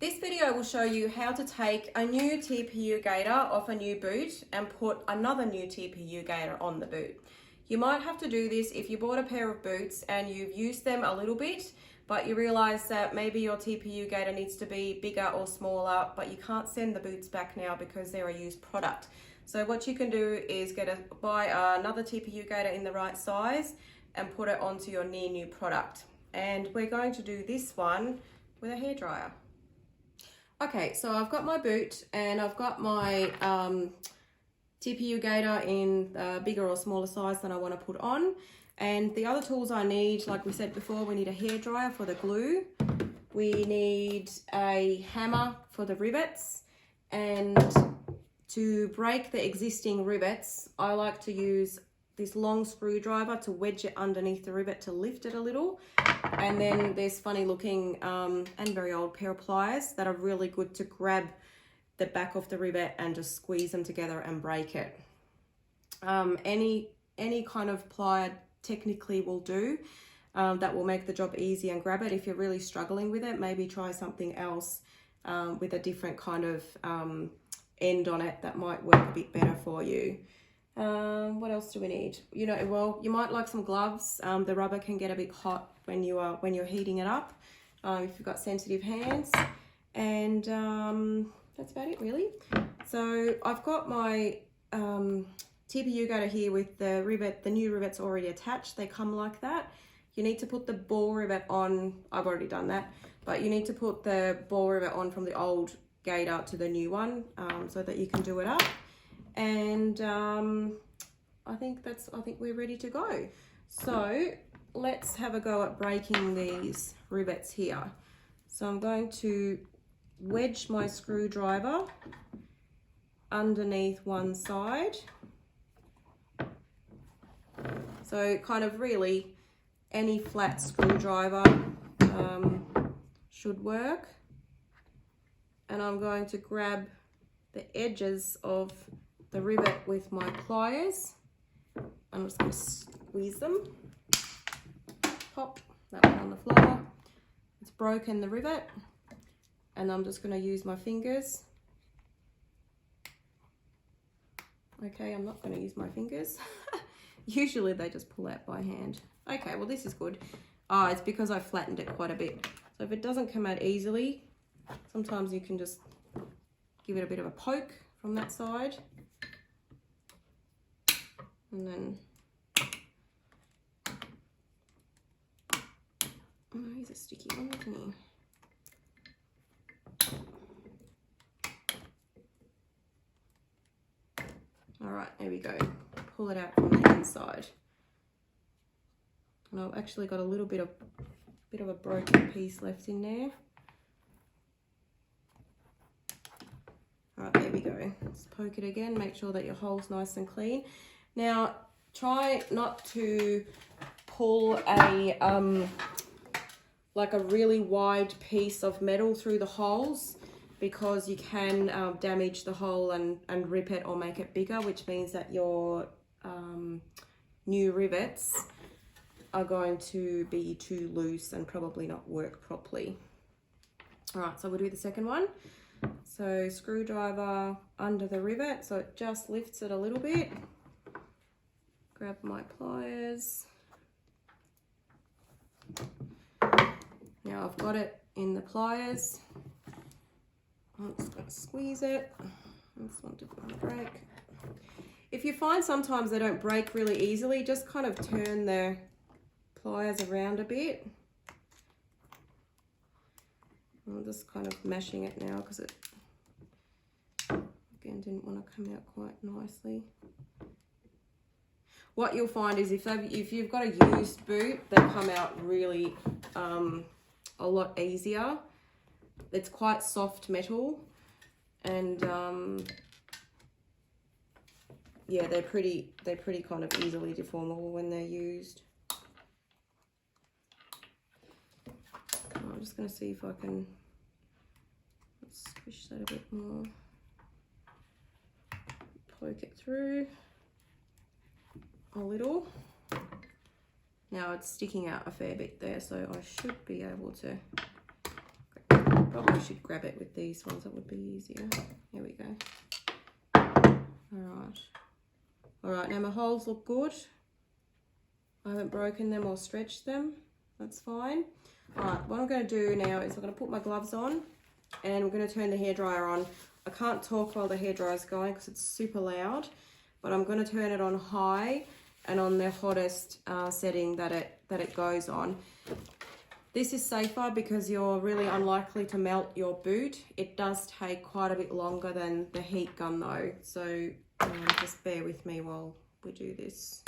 This video will show you how to take a new TPU gaiter off a new boot and put another new TPU gaiter on the boot. You might have to do this if you bought a pair of boots and you've used them a little bit, but you realize that maybe your TPU gaiter needs to be bigger or smaller, but you can't send the boots back now because they're a used product. So what you can do is buy another TPU gaiter in the right size and put it onto your near new product. And we're going to do this one with a hairdryer. Okay, so I've got my boot and I've got my TPU gaiter in a bigger or smaller size than I want to put on. And the other tools I need, like we said before, we need a hairdryer for the glue. We need a hammer for the rivets. And to break the existing rivets, I like to use this long screwdriver to wedge it underneath the rivet to lift it a little. And then there's funny looking and very old pair of pliers that are really good to grab the back of the rivet and just squeeze them together and break it. Any kind of plier technically will do. That will make the job easy and grab it. If you're really struggling with it, maybe try something else with a different kind of end on it that might work a bit better for you. What else do we need? You might like some gloves. The rubber can get a bit hot when you're heating it up, if you've got sensitive hands. And that's about it really. So I've got my TPU gaiter here with the new rivets already attached. They come like that. You need to put the ball rivet on. I've already done that, but you need to put the ball rivet on from the old gaiter to the new one, so that you can do it up. And I think we're ready to go. So let's have a go at breaking these rivets here. So I'm going to wedge my screwdriver underneath one side. So kind of really any flat screwdriver should work. And I'm going to grab the edges of the rivet with my pliers. I'm just going to squeeze them. Pop that one on the floor. It's broken the rivet, and I'm just going to use my fingers. Okay, I'm not going to use my fingers. Usually they just pull out by hand. Okay, well this is good. It's because I flattened it quite a bit. So if it doesn't come out easily, sometimes you can just give it a bit of a poke from that side. And then, he's a sticky one, isn't he? All right, there we go. Pull it out from the inside. And I've actually got a little bit of a broken piece left in there. All right, there we go. Let's poke it again. Make sure that your hole's nice and clean. Now, try not to pull like a really wide piece of metal through the holes, because you can damage the hole and rip it or make it bigger, which means that your new rivets are going to be too loose and probably not work properly. All right, so we'll do the second one. So screwdriver under the rivet, so it just lifts it a little bit. Grab my pliers. Now I've got it in the pliers. I'm just going to squeeze it. This one didn't break. If you find sometimes they don't break really easily, just kind of turn the pliers around a bit. I'm just kind of mashing it now because it, again, didn't want to come out quite nicely. What you'll find is if you've got a used boot, they come out really a lot easier. It's quite soft metal, and yeah, they're pretty kind of easily deformable when they're used. I'm just going to see if I can squish that a bit more. Poke it through a little. Now it's sticking out a fair bit there, so I should be able to Probably should grab it with these ones, that would be easier. Here we go. All right, now my holes look good. I haven't broken them or stretched them. That's fine. All right, what I'm going to do now is I'm going to put my gloves on and we're going to turn the hairdryer on. I can't talk while the hairdryer is going because it's super loud, but I'm going to turn it on high and on the hottest setting that it goes on. This is safer because you're really unlikely to melt your boot. It does take quite a bit longer than the heat gun though, so just bear with me while we do this.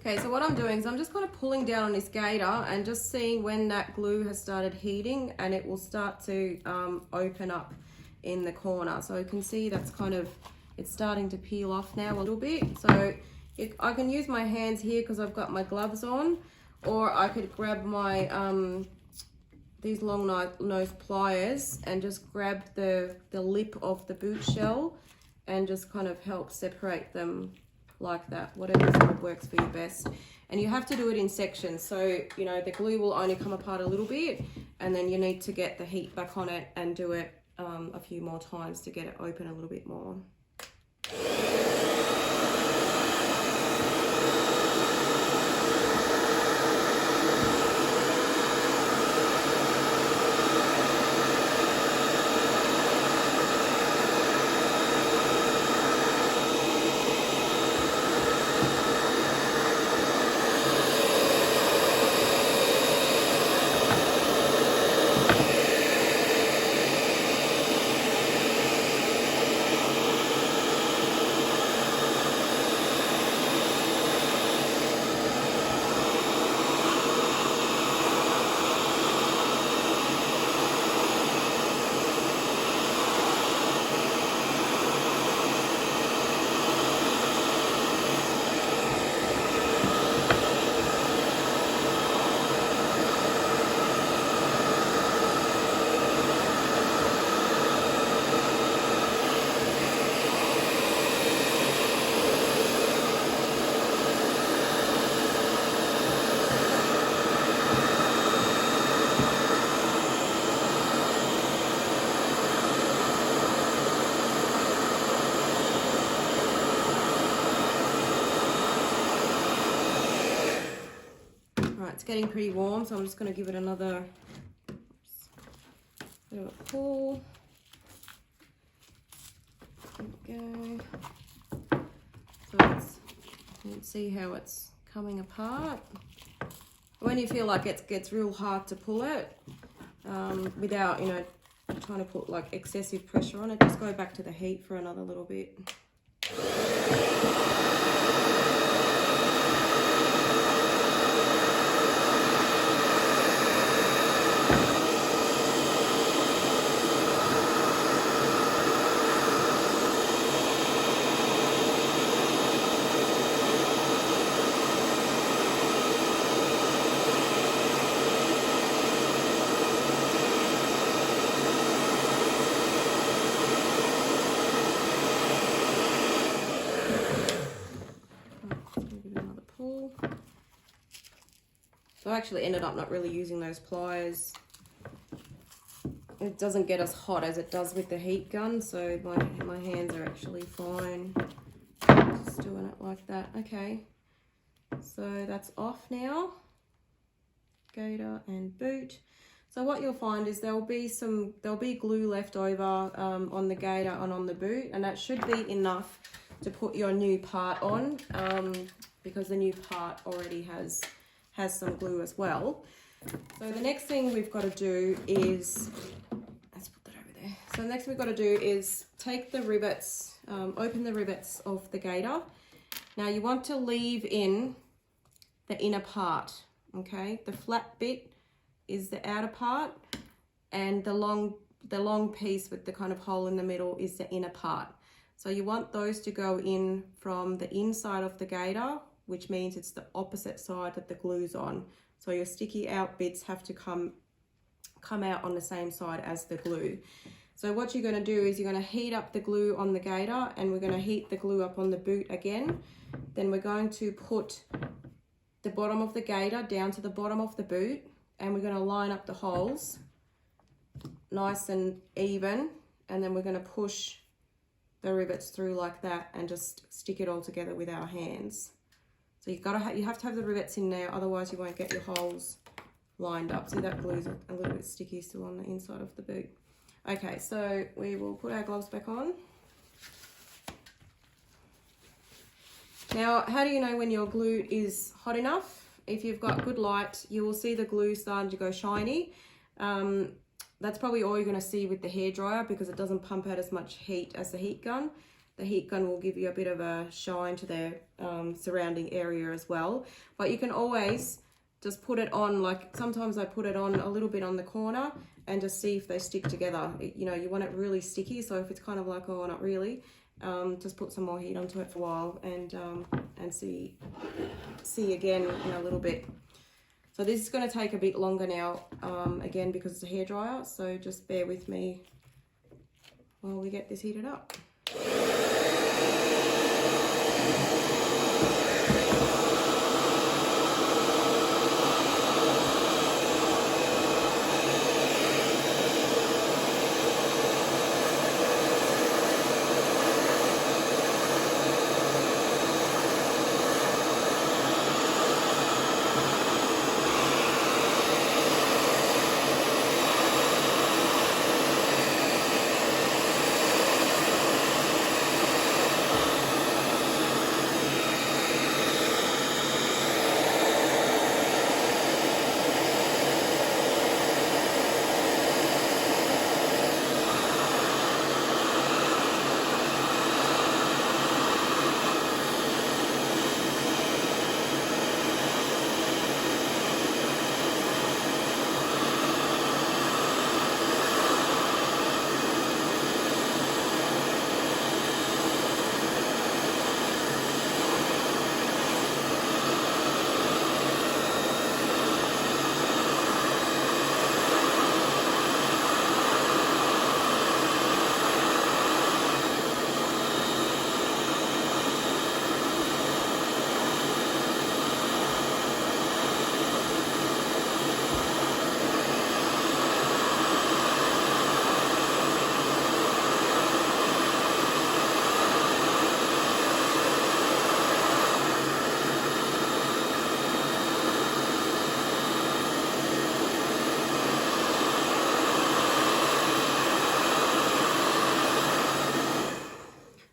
Okay, so what I'm doing is I'm just kind of pulling down on this gaiter and just seeing when that glue has started heating, and it will start to open up in the corner. So you can see that's kind of, it's starting to peel off now a little bit. So I can use my hands here because I've got my gloves on, or I could grab my these long nose pliers and just grab the lip of the boot shell and just kind of help separate them like that, whatever sort of works for you best. And you have to do it in sections, so you know the glue will only come apart a little bit, and then you need to get the heat back on it and do it a few more times to get it open a little bit more. It's getting pretty warm, so I'm just going to give it another bit of a pull. There we go. So you can see how it's coming apart. When you feel like it gets real hard to pull it, without, you know, trying to put like excessive pressure on it, just go back to the heat for another little bit. So I actually ended up not really using those pliers. It doesn't get as hot as it does with the heat gun, so my hands are actually fine. Just doing it like that. Okay, so that's off now. Gaiter and boot. So what you'll find is there'll be glue left over on the gaiter and on the boot, and that should be enough to put your new part on, because the new part already has some glue as well. So the next thing we've got to do is, let's put that over there. So the next thing we've got to do is take the rivets, open the rivets of the gaiter. Now you want to leave in the inner part, okay? The flat bit is the outer part, and the long piece with the kind of hole in the middle is the inner part. So you want those to go in from the inside of the gaiter, which means it's the opposite side that the glue's on. So your sticky out bits have to come out on the same side as the glue. So what you're going to do is you're going to heat up the glue on the gaiter, and we're going to heat the glue up on the boot again. Then we're going to put the bottom of the gaiter down to the bottom of the boot, and we're going to line up the holes nice and even, and then we're going to push the rivets through like that and just stick it all together with our hands. So you have to have the rivets in there, otherwise you won't get your holes lined up. See, that glue's a little bit sticky still on the inside of the boot. Okay, so we will put our gloves back on. Now, how do you know when your glue is hot enough? If you've got good light, you will see the glue starting to go shiny. That's probably all you're going to see with the hairdryer, because it doesn't pump out as much heat as the heat gun. The heat gun will give you a bit of a shine to the surrounding area as well. But you can always just put it on, like sometimes I put it on a little bit on the corner and just see if they stick together. You know, you want it really sticky, so if it's kind of like, oh, not really, just put some more heat onto it for a while and see again in a little bit. So this is going to take a bit longer now, again, because it's a hairdryer, so just bear with me while we get this heated up.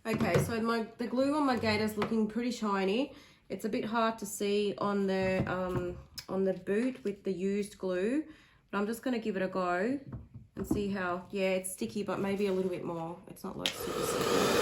Okay, so the glue on my gaiter is looking pretty shiny. It's a bit hard to see on the boot with the used glue, but I'm just going to give it a go and see how, yeah, it's sticky, but maybe a little bit more. It's not like super sticky.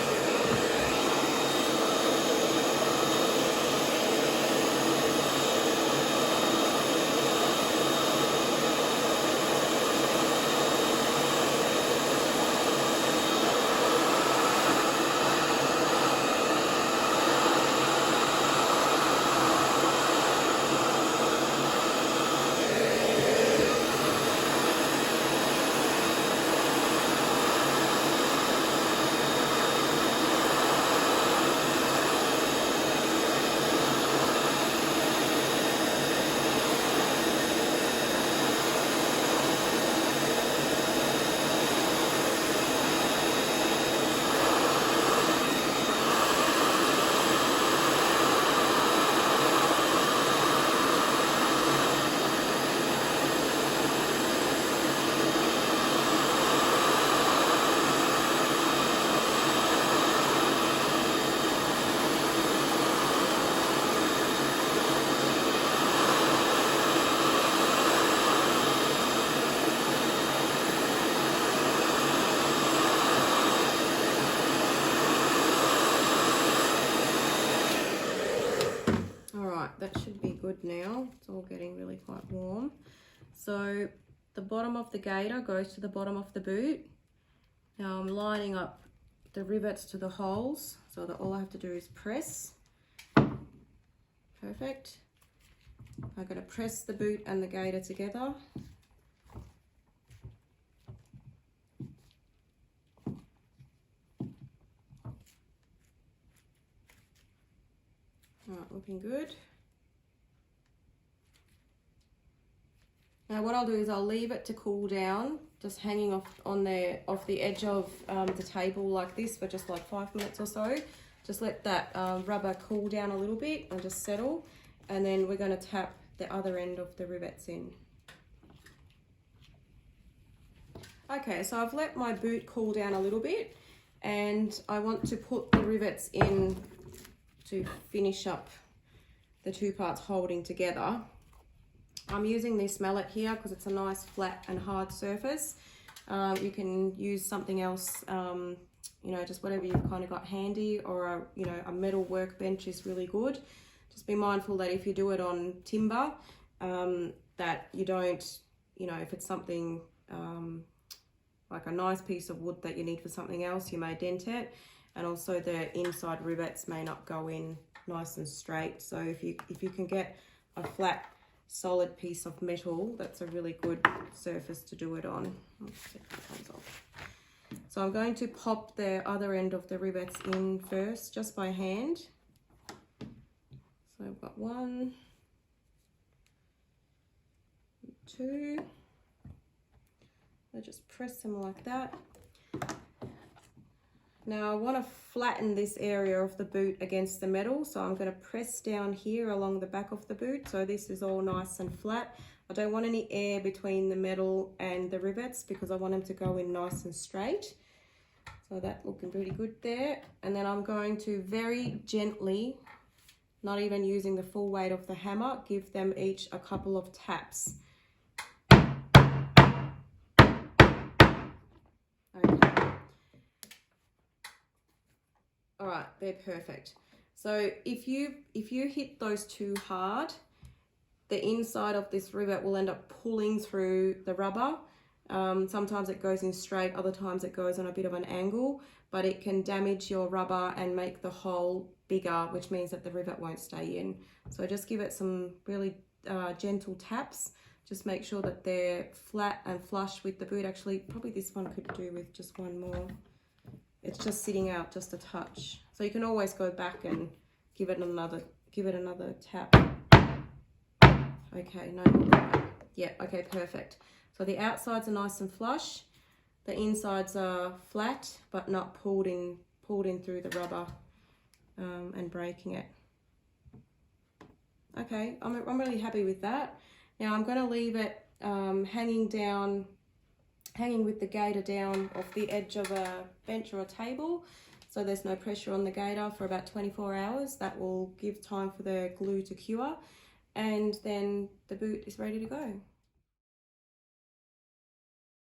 Right, that should be good now. It's all getting really quite warm. So the bottom of the gaiter goes to the bottom of the boot. Now I'm lining up the rivets to the holes so that all I have to do is press. Perfect. I'm going to press the boot and the gaiter together. Alright, looking good. Now what I'll do is I'll leave it to cool down, just hanging off the edge of the table like this for just like 5 minutes or so. Just let that rubber cool down a little bit and just settle, and then we're going to tap the other end of the rivets in. Okay, so I've let my boot cool down a little bit, and I want to put the rivets in to finish up the two parts holding together. I'm using this mallet here because it's a nice flat and hard surface. You can use something else, you know, just whatever you've kind of got handy, or a metal workbench is really good. Just be mindful that if you do it on timber, that you don't, if it's something like a nice piece of wood that you need for something else, you may dent it, and also the inside rivets may not go in nice and straight. So if you can get a flat solid piece of metal, that's a really good surface to do it on. Let's see if it comes off. So I'm going to pop the other end of the rivets in first, just by hand. So I've got 1, 2. I just press them like that. Now I want to flatten this area of the boot against the metal, so I'm going to press down here along the back of the boot so this is all nice and flat. I don't want any air between the metal and the rivets because I want them to go in nice and straight. So that's looking pretty good there. And then I'm going to very gently, not even using the full weight of the hammer, give them each a couple of taps. All right, they're perfect. So if you hit those too hard, the inside of this rivet will end up pulling through the rubber. Sometimes it goes in straight, other times it goes on a bit of an angle, but it can damage your rubber and make the hole bigger, which means that the rivet won't stay in. So just give it some really gentle taps. Just make sure that they're flat and flush with the boot. Actually, probably this one could do with just one more. It's just sitting out just a touch. So you can always go back and give it another tap. Okay, no more. Yeah, okay, perfect. So the outsides are nice and flush. The insides are flat, but not pulled in through the rubber and breaking it. Okay, I'm really happy with that. Now I'm going to leave it hanging with the gaiter down off the edge of a bench or a table, so there's no pressure on the gaiter for about 24 hours. That will give time for the glue to cure, and then the boot is ready to go.